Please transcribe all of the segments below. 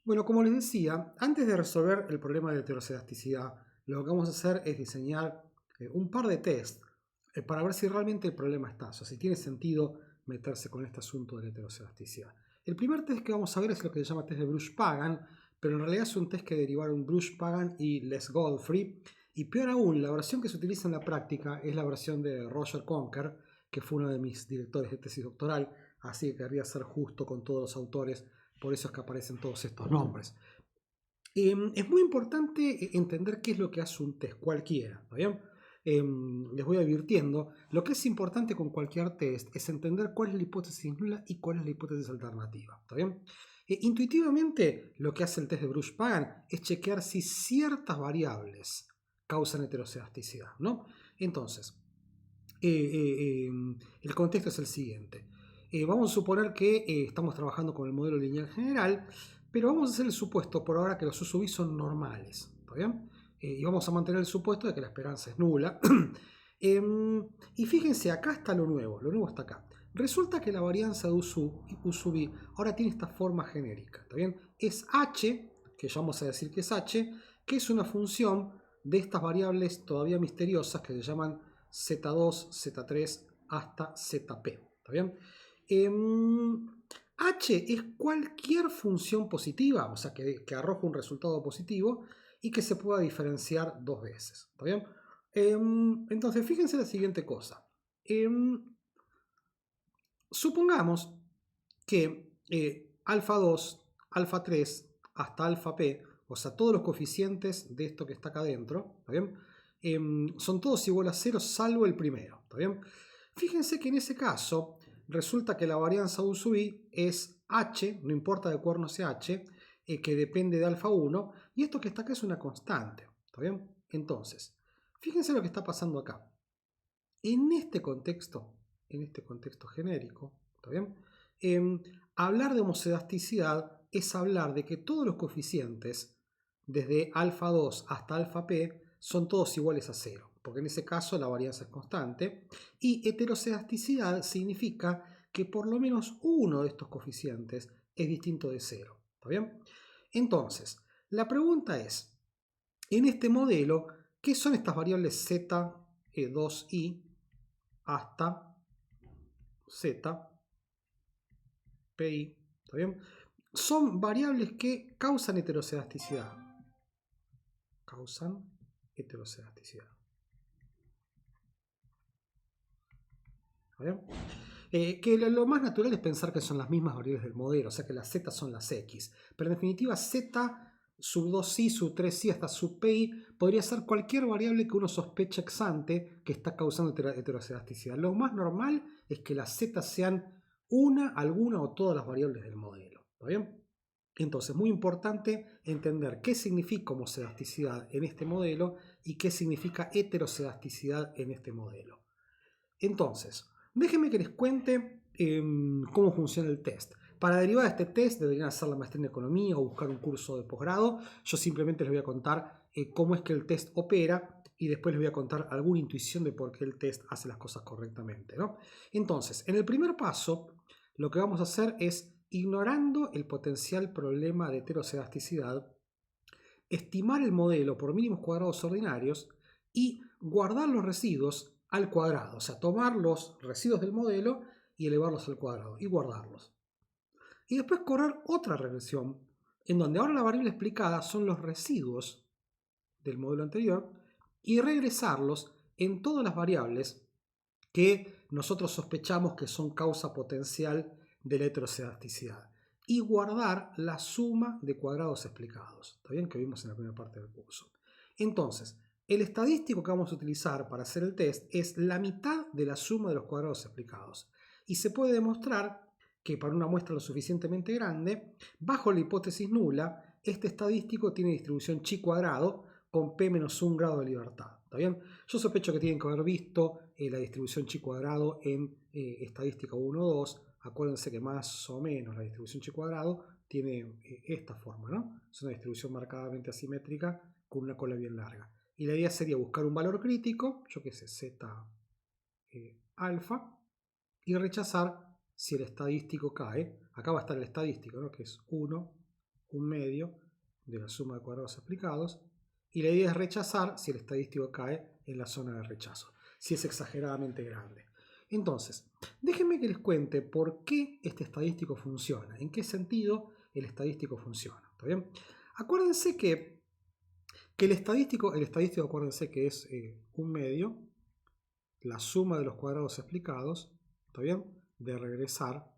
Bueno, como les decía, antes de resolver el problema de heteroscedasticidad, lo que vamos a hacer es diseñar un par de test para ver si realmente el problema está, o sea, si tiene sentido meterse con este asunto de la heteroscedasticidad. El primer test que vamos a ver es lo que se llama test de Bruce-Pagan, pero en realidad es un test que derivaron Bruce-Pagan y Les Godfrey, y peor aún, la versión que se utiliza en la práctica es la versión de Roger Conker, que fue uno de mis directores de tesis doctoral, así que querría ser justo con todos los autores. Por eso es que aparecen todos estos nombres. Es muy importante entender qué es lo que hace un test cualquiera, ¿está bien? Les voy advirtiendo, lo que es importante con cualquier test es entender cuál es la hipótesis nula y cuál es la hipótesis alternativa, ¿está bien? Intuitivamente, lo que hace el test de Bruce-Pagan es chequear si ciertas variables causan heteroscedasticidad, ¿no? Entonces, el contexto es el siguiente. Vamos a suponer que estamos trabajando con el modelo lineal general, pero vamos a hacer el supuesto por ahora que los USUV son normales, ¿está bien? Y vamos a mantener el supuesto de que la esperanza es nula. Y fíjense, acá está lo nuevo está acá. Resulta que la varianza de USUV ahora tiene esta forma genérica, ¿está bien? Es h, que ya vamos a decir que es h, que es una función de estas variables todavía misteriosas que se llaman Z2, Z3 hasta ZP. ¿Está bien? H es cualquier función positiva, o sea, que arroja un resultado positivo y que se pueda diferenciar dos veces. ¿Está bien? Entonces, fíjense la siguiente cosa. Supongamos que alfa 2, alfa 3 hasta alfa p, o sea, todos los coeficientes de esto que está acá adentro, ¿está bien? Son todos igual a 0 salvo el primero, ¿está bien? Fíjense que en ese caso resulta que la varianza U sub i es h, no importa de cuerno sea h, que depende de alfa 1, y esto que está acá es una constante, ¿está bien? Entonces, fíjense lo que está pasando acá. En este contexto genérico, ¿está bien? Hablar de homocedasticidad es hablar de que todos los coeficientes, desde alfa 2 hasta alfa p, son todos iguales a 0, porque en ese caso la varianza es constante, y heterocedasticidad significa que por lo menos uno de estos coeficientes es distinto de 0, ¿está bien? Entonces, la pregunta es, en este modelo, ¿qué son estas variables z, 2i hasta z, pi? ¿Está bien? Son variables que causan heterocedasticidad. Causan heterocedasticidad. ¿Está bien? Que lo más natural es pensar que son las mismas variables del modelo, o sea que las z son las x. Pero en definitiva, z sub 2i, sub 3i hasta sub pi podría ser cualquier variable que uno sospeche ex ante que está causando heterocedasticidad. Lo más normal es que las z sean una, alguna o todas las variables del modelo. ¿Está bien? Entonces, muy importante entender qué significa homocedasticidad en este modelo y qué significa heterocedasticidad en este modelo. Entonces, déjenme que les cuente cómo funciona el test. Para derivar de este test deberían hacer la maestría en economía o buscar un curso de posgrado. Yo simplemente les voy a contar cómo es que el test opera y después les voy a contar alguna intuición de por qué el test hace las cosas correctamente, ¿no? Entonces, en el primer paso, lo que vamos a hacer es, ignorando el potencial problema de heterocedasticidad, estimar el modelo por mínimos cuadrados ordinarios y guardar los residuos al cuadrado, o sea, tomar los residuos del modelo y elevarlos al cuadrado y guardarlos. Y después correr otra regresión en donde ahora la variable explicada son los residuos del modelo anterior y regresarlos en todas las variables que nosotros sospechamos que son causa potencial de la heterocedasticidad y guardar la suma de cuadrados explicados, ¿está bien? Que vimos en la primera parte del curso. Entonces, el estadístico que vamos a utilizar para hacer el test es la mitad de la suma de los cuadrados explicados y se puede demostrar que para una muestra lo suficientemente grande, bajo la hipótesis nula, este estadístico tiene distribución chi cuadrado con p menos 1 grado de libertad. ¿Está bien? Yo sospecho que tienen que haber visto la distribución chi cuadrado en estadística 1-2. Acuérdense que más o menos la distribución chi cuadrado tiene esta forma, ¿no? Es una distribución marcadamente asimétrica con una cola bien larga. Y la idea sería buscar un valor crítico, yo qué sé, z alfa, y rechazar si el estadístico cae. Acá va a estar el estadístico, ¿no? Que es 1, 1/2 de la suma de cuadrados explicados. Y la idea es rechazar si el estadístico cae en la zona de rechazo, si es exageradamente grande. Entonces, déjenme que les cuente por qué este estadístico funciona, en qué sentido el estadístico funciona. ¿Está bien? Acuérdense que el estadístico acuérdense que es 1/2 la suma de los cuadrados explicados, ¿está bien? De regresar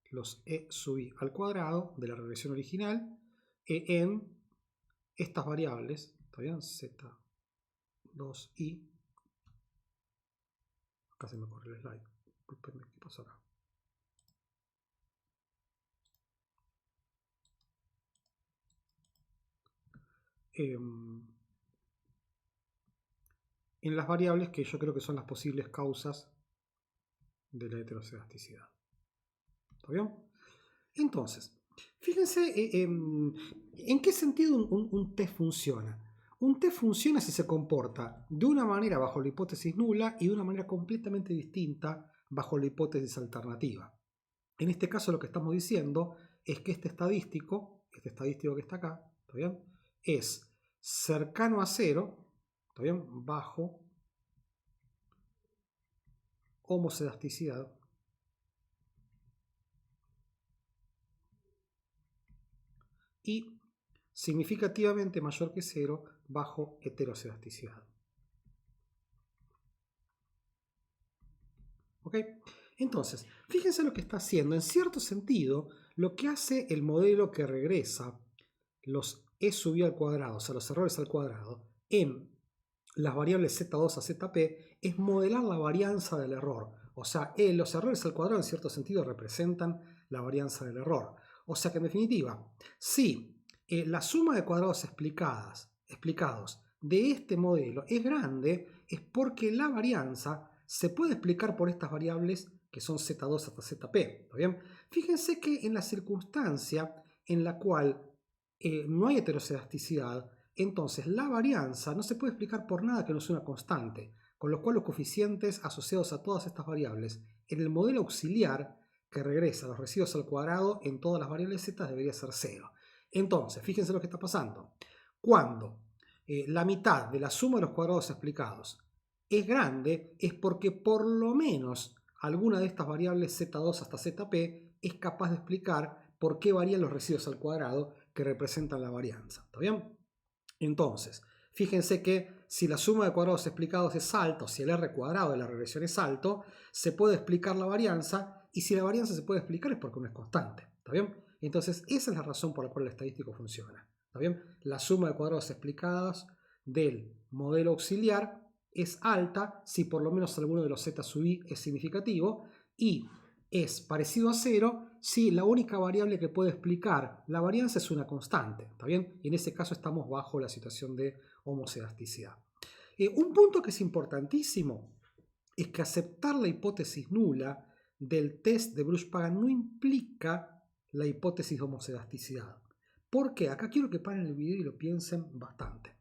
los e sub i al cuadrado de la regresión original en estas variables, ¿está bien? Z2i. Acá se me corre el slide. Disculpenme, ¿qué pasó acá? En las variables que yo creo que son las posibles causas de la heterocedasticidad. ¿Está bien? Entonces, fíjense en qué sentido un test funciona. Un test funciona si se comporta de una manera bajo la hipótesis nula y de una manera completamente distinta bajo la hipótesis alternativa. En este caso lo que estamos diciendo es que este estadístico que está acá, ¿está bien? Es cercano a 0, ¿está bien? Bajo homocedasticidad y significativamente mayor que 0 bajo heterocedasticidad. ¿Ok? Entonces, fíjense lo que está haciendo. En cierto sentido, lo que hace el modelo que regresa los e sub i al cuadrado, o sea, los errores al cuadrado, en las variables z2 a zp, es modelar la varianza del error. O sea, los errores al cuadrado en cierto sentido representan la varianza del error. O sea que en definitiva, si la suma de cuadrados explicados de este modelo es grande, es porque la varianza se puede explicar por estas variables que son z2 hasta zp. ¿Está bien? Fíjense que en la circunstancia en la cual no hay heterocedasticidad, entonces la varianza no se puede explicar por nada que no sea una constante, con lo cual los coeficientes asociados a todas estas variables en el modelo auxiliar que regresa los residuos al cuadrado en todas las variables z debería ser 0. Entonces, fíjense lo que está pasando. Cuando la mitad de la suma de los cuadrados explicados es grande, es porque por lo menos alguna de estas variables z2 hasta zp es capaz de explicar por qué varían los residuos al cuadrado que representan la varianza. ¿Está bien? Entonces, fíjense que si la suma de cuadrados explicados es alta, o si el r cuadrado de la regresión es alto, se puede explicar la varianza, y si la varianza se puede explicar es porque no es constante. ¿Está bien? Entonces, esa es la razón por la cual el estadístico funciona. ¿Está bien? La suma de cuadrados explicados del modelo auxiliar es alta si por lo menos alguno de los z sub i es significativo, y es parecido a 0 si la única variable que puede explicar la varianza es una constante. ¿Está bien? Y en ese caso estamos bajo la situación de homocedasticidad. Un punto que es importantísimo es que aceptar la hipótesis nula del test de Bruch-Pagan no implica la hipótesis de homocedasticidad. ¿Por qué? Acá quiero que paren el video y lo piensen bastante.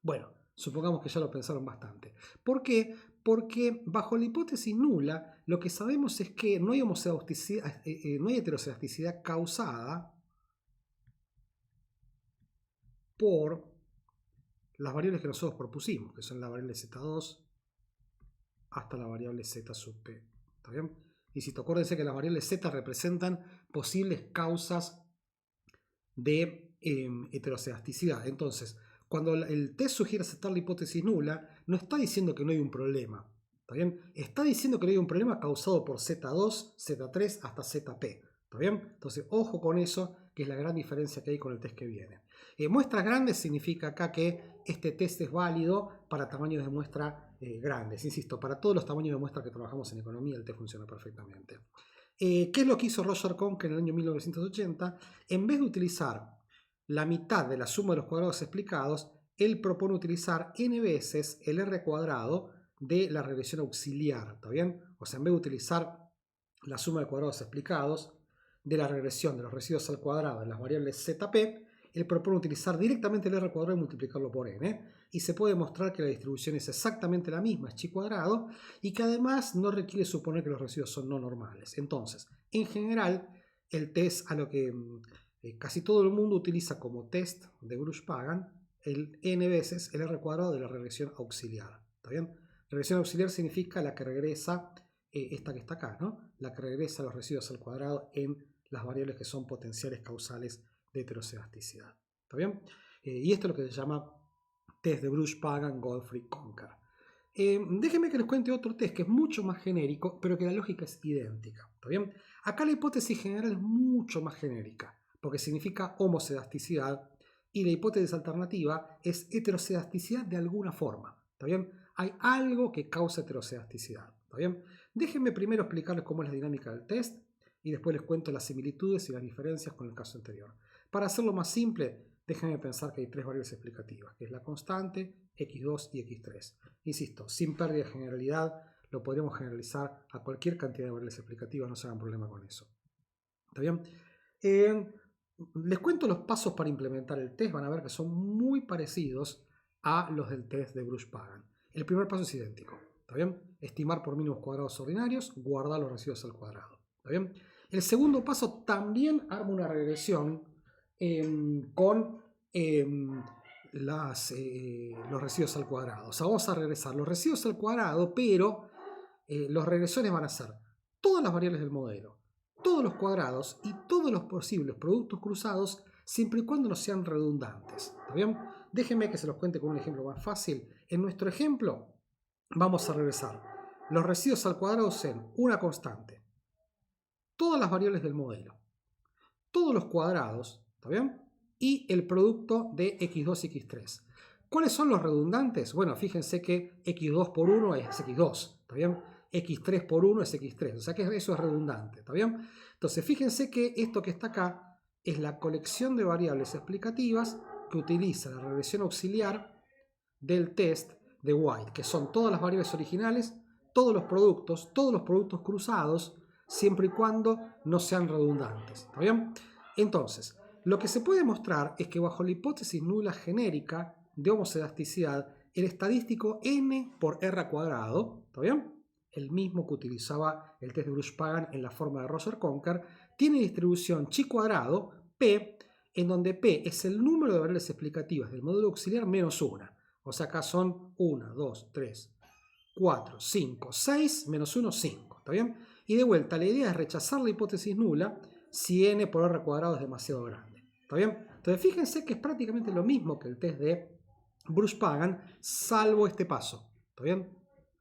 Bueno, supongamos que ya lo pensaron bastante. ¿Por qué? Porque bajo la hipótesis nula lo que sabemos es que no hay heterocedasticidad causada por las variables que nosotros propusimos, que son la variable z2 hasta la variable z sub p. ¿Está bien? Y si te acuérdense que las variables z representan posibles causas de heterocedasticidad. Entonces, cuando el test sugiere aceptar la hipótesis nula, no está diciendo que no hay un problema. ¿Está bien? Está diciendo que no hay un problema causado por Z2, Z3 hasta ZP. ¿Está bien? Entonces, ojo con eso, que es la gran diferencia que hay con el test que viene. Muestras grandes significa acá que este test es válido para tamaños de muestra grandes. Insisto, para todos los tamaños de muestra que trabajamos en economía, el test funciona perfectamente. ¿Qué es lo que hizo Roger Konk en el año 1980? En vez de utilizar la mitad de la suma de los cuadrados explicados, él propone utilizar n veces el r cuadrado de la regresión auxiliar. ¿Está bien? O sea, en vez de utilizar la suma de cuadrados explicados de la regresión de los residuos al cuadrado en las variables zp, él propone utilizar directamente el r cuadrado y multiplicarlo por n. Y se puede mostrar que la distribución es exactamente la misma, es chi cuadrado, y que además no requiere suponer que los residuos son no normales. Entonces, en general, el test a lo que casi todo el mundo utiliza como test de Bruch-Pagan el n veces el r cuadrado de la regresión auxiliar. ¿Está bien? Regresión auxiliar significa la que regresa, esta que está acá, ¿no? La que regresa los residuos al cuadrado en las variables que son potenciales causales de heteroscedasticidad. ¿Está bien? Y esto es lo que se llama test de Bruch-Pagan, Goldfried, Conker. Déjenme que les cuente otro test que es mucho más genérico, pero que la lógica es idéntica. ¿Está bien? Acá la hipótesis general es mucho más genérica, porque significa homocedasticidad, y la hipótesis alternativa es heterocedasticidad de alguna forma. ¿Está bien? Hay algo que causa heterocedasticidad. ¿Está bien? Déjenme primero explicarles cómo es la dinámica del test y después les cuento las similitudes y las diferencias con el caso anterior. Para hacerlo más simple, déjenme pensar que hay tres variables explicativas, que es la constante, x2 y x3. Insisto, sin pérdida de generalidad, lo podríamos generalizar a cualquier cantidad de variables explicativas, no se hagan problema con eso. ¿Está bien? Les cuento los pasos para implementar el test, van a ver que son muy parecidos a los del test de Bruch-Pagan. El primer paso es idéntico, ¿está bien? Estimar por mínimos cuadrados ordinarios, guardar los residuos al cuadrado, ¿está bien? El segundo paso también arma una regresión con los residuos al cuadrado. O sea, vamos a regresar los residuos al cuadrado, pero los regresores van a ser todas las variables del modelo, todos los cuadrados y todos los posibles productos cruzados, siempre y cuando no sean redundantes. ¿Está bien? Déjenme que se los cuente con un ejemplo más fácil. En nuestro ejemplo vamos a regresar los residuos al cuadrado en una constante, todas las variables del modelo, todos los cuadrados, ¿está bien? Y el producto de x2 y x3. ¿Cuáles son los redundantes? Bueno, fíjense que x2 por 1 es x2, ¿está bien? X3 por 1 es x3, o sea que eso es redundante, ¿está bien? Entonces, fíjense que esto que está acá es la colección de variables explicativas que utiliza la regresión auxiliar del test de White, que son todas las variables originales, todos los productos cruzados, siempre y cuando no sean redundantes, ¿está bien? Entonces, lo que se puede mostrar es que bajo la hipótesis nula genérica de homocedasticidad, el estadístico n por r cuadrado, ¿está bien? El mismo que utilizaba el test de Bruch-Pagan en la forma de Rosser-Conker, tiene distribución chi cuadrado, p, en donde p es el número de variables explicativas del módulo auxiliar menos 1. O sea, acá son 1, 2, 3, 4, 5, 6, menos 1, 5. ¿Está bien? Y de vuelta, la idea es rechazar la hipótesis nula si n por r cuadrado es demasiado grande. ¿Está bien? Entonces, fíjense que es prácticamente lo mismo que el test de Bruch-Pagan, salvo este paso. ¿Está bien?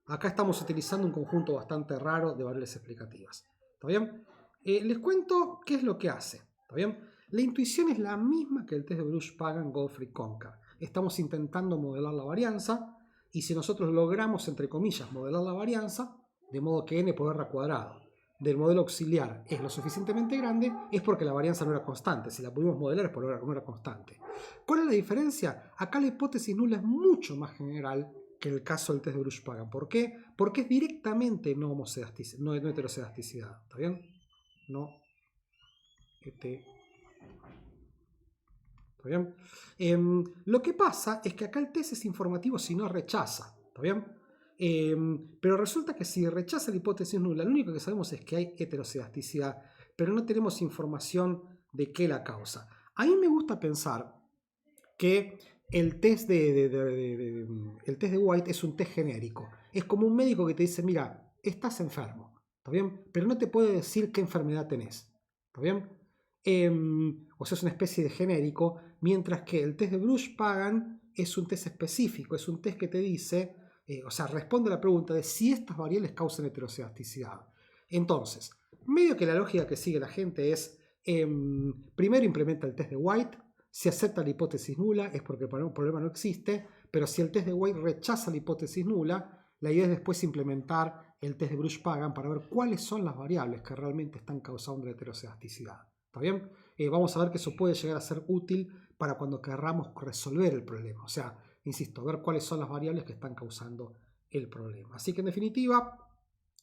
Acá estamos utilizando un conjunto bastante raro de variables explicativas. ¿Está bien? Les cuento qué es lo que hace. ¿Está bien? La intuición es la misma que el test de Bruch-Pagan, Goldfried, Conker. Estamos intentando modelar la varianza y si nosotros logramos, entre comillas, modelar la varianza, de modo que n por r cuadrado del modelo auxiliar es lo suficientemente grande, es porque la varianza no era constante. Si la pudimos modelar es porque no era constante. ¿Cuál es la diferencia? Acá la hipótesis nula es mucho más general que el caso del test de Bruch-Pagan. ¿Por qué? Porque es directamente no heterocedasticidad. ¿Está bien? No heterocedasticidad. ¿Está bien? Lo que pasa es que acá el test es informativo si no rechaza. ¿Está bien? Pero resulta que si rechaza la hipótesis nula, lo único que sabemos es que hay heterocedasticidad, pero no tenemos información de qué la causa. A mí me gusta pensar que el test el test de White es un test genérico. Es como un médico que te dice, mira, estás enfermo, ¿está bien? Pero no te puede decir qué enfermedad tenés, ¿está bien? O sea, es una especie de genérico, mientras que el test de Bruch-Pagan es un test específico, es un test que te dice, o sea, responde a la pregunta de si estas variables causan heterocedasticidad. Entonces, medio que la lógica que sigue la gente es, primero implementa el test de White. Si acepta la hipótesis nula es porque el problema no existe, pero si el test de White rechaza la hipótesis nula, la idea es después implementar el test de Bruch-Pagan para ver cuáles son las variables que realmente están causando la heterocedasticidad. ¿Está bien? Vamos a ver que eso puede llegar a ser útil para cuando querramos resolver el problema. O sea, insisto, ver cuáles son las variables que están causando el problema. Así que en definitiva,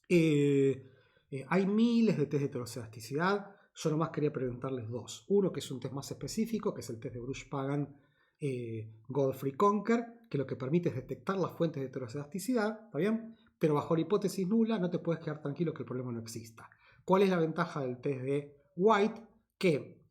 hay miles de test de heterocedasticidad. Yo nomás quería preguntarles dos. Uno que es un test más específico, que es el test de Bruch-Pagan, Goldfried, Conker, que lo que permite es detectar las fuentes de heterocedasticidad, ¿está bien? Pero bajo la hipótesis nula no te puedes quedar tranquilo que el problema no exista. ¿Cuál es la ventaja del test de White que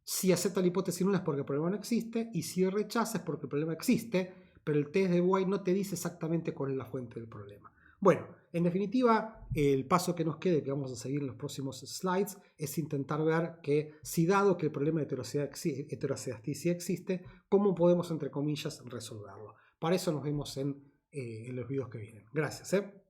si acepta la hipótesis nula es porque el problema no existe, y si rechaza es porque el problema existe, pero el test de White no te dice exactamente cuál es la fuente del problema. Bueno, en definitiva, el paso que nos quede, que vamos a seguir en los próximos slides, es intentar ver que si dado que el problema de heteroscedasticity existe, ¿cómo podemos, entre comillas, resolverlo? Para eso nos vemos en los videos que vienen. Gracias.